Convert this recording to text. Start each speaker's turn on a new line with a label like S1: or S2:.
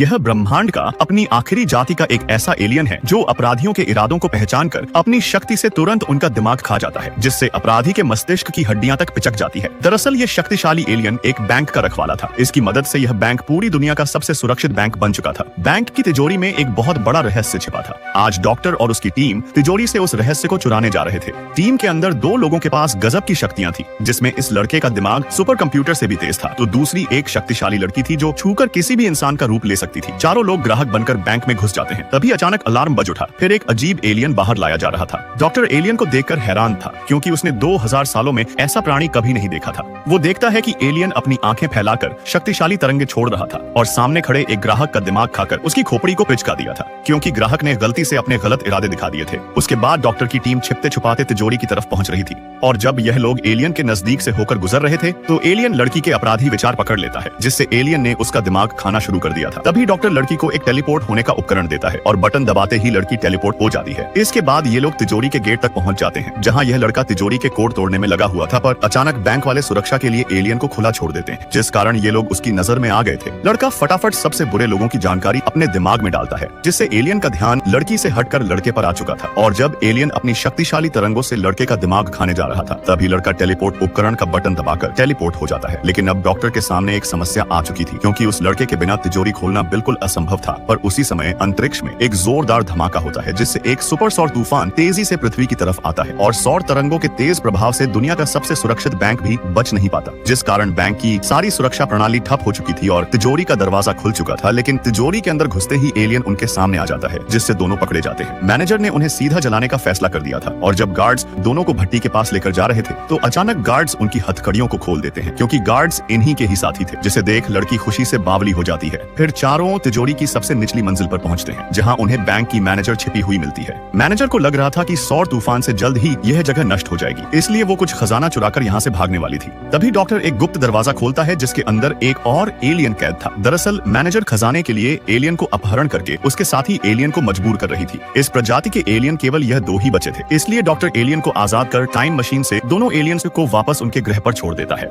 S1: यह ब्रह्मांड का अपनी आखिरी जाति का एक ऐसा एलियन है जो अपराधियों के इरादों को पहचान कर अपनी शक्ति से तुरंत उनका दिमाग खा जाता है, जिससे अपराधी के मस्तिष्क की हड्डियां तक पिचक जाती है। दरअसल ये शक्तिशाली एलियन एक बैंक का रखवाला था। इसकी मदद से यह बैंक पूरी दुनिया का सबसे सुरक्षित बैंक बन चुका था। बैंक की तिजोरी में एक बहुत बड़ा रहस्य छिपा था। आज डॉक्टर और उसकी टीम तिजोरी से उस रहस्य को चुराने जा रहे थे। टीम के अंदर दो लोगों के पास गजब की शक्तियां थी, जिसमें इस लड़के का दिमाग सुपर कंप्यूटर से भी तेज था, तो दूसरी एक शक्तिशाली लड़की थी जो छूकर किसी भी इंसान का रूप ले सकती थी। चारों लोग ग्राहक बनकर बैंक में घुस जाते हैं। तभी अचानक अलार्म बज उठा। फिर एक अजीब एलियन बाहर लाया जा रहा था। डॉक्टर एलियन को देखकर हैरान था, क्योंकि उसने 2000 सालों में ऐसा प्राणी कभी नहीं देखा था। वो देखता है कि एलियन अपनी आंखें फैलाकर शक्तिशाली तरंगे छोड़ रहा था और सामने खड़े एक ग्राहक का दिमाग खाकर उसकी खोपड़ी को पिचका दिया था, क्योंकि ग्राहक ने गलती से अपने गलत इरादे दिखा दिए थे। उसके बाद डॉक्टर की टीम छिपते छुपाते तिजोरी की तरफ पहुंच रही थी, और जब यह लोग एलियन के नजदीक से होकर गुजर रहे थे तो एलियन लड़की के अपराधी विचार पकड़ लेता है, जिससे एलियन ने उसका दिमाग खाना शुरू कर दिया था। तभी डॉक्टर लड़की को एक टेलीपोर्ट होने का उपकरण देता है और बटन दबाते ही लड़की टेलीपोर्ट हो जाती है। इसके बाद ये लोग तिजोरी के गेट तक पहुंच जाते हैं, जहां यह लड़का तिजोरी के कोड तोड़ने में लगा हुआ था, पर अचानक बैंक वाले सुरक्षा के लिए एलियन को खुला छोड़ देते हैं, जिस कारण ये लोग उसकी नजर में आ गए थे। लड़का फटाफट सबसे बुरे लोगों की जानकारी अपने दिमाग में डालता है, जिससे एलियन का ध्यान लड़की से हटकर लड़के पर आ चुका था। और जब एलियन अपनी शक्तिशाली तरंगों से लड़के का दिमाग खाने जा रहा था, तभी लड़का टेलीपोर्ट उपकरण का बटन दबाकर टेलीपोर्ट हो जाता है। लेकिन अब डॉक्टर के सामने एक समस्या आ चुकी थी, क्योंकि उस लड़के के बिना तिजोरी खोलना बिल्कुल असंभव था। पर उसी समय अंतरिक्ष में एक जोरदार धमाका होता है, जिससे एक सुपर सौर तूफान तेजी से पृथ्वी की तरफ आता है, और सौर तरंगों के तेज प्रभाव से दुनिया का सबसे सुरक्षित बैंक भी बच नहीं पाता, जिस कारण बैंक की सारी सुरक्षा प्रणाली ठप हो चुकी थी और तिजोरी का दरवाजा खुल चुका था। लेकिन तिजोरी के अंदर घुसते ही एलियन उनके सामने आ जाता है, जिससे दोनों पकड़े जाते हैं। मैनेजर ने उन्हें सीधा जलाने का फैसला कर दिया था, और जब गार्ड्स दोनों को भट्टी के पास लेकर जा रहे थे तो अचानक गार्ड्स उनकी हथकड़ियों को खोल देते हैं, क्योंकि गार्ड्स इन्हीं के ही साथी थे, जिसे देख लड़की खुशी से बावली हो जाती है। फिर चारों तिजोरी की सबसे निचली मंजिल पर पहुंचते हैं, जहां उन्हें बैंक की मैनेजर छिपी हुई मिलती है। मैनेजर को लग रहा था कि सौर तूफान से जल्द ही यह जगह नष्ट हो जाएगी, इसलिए वो कुछ खजाना चुराकर यहाँ से भागने वाली थी। तभी डॉक्टर एक गुप्त दरवाजा खोलता है, जिसके अंदर एक और एलियन कैद था। दरअसल मैनेजर खजाने के लिए एलियन को अपहरण करके उसके साथी एलियन को मजबूर कर रही थी। इस प्रजाति के एलियन केवल यह दो ही बचे थे, इसलिए डॉक्टर एलियन को आजाद कर टाइम मशीन से दोनों एलियंस को वापस उनके ग्रह पर छोड़ देता है।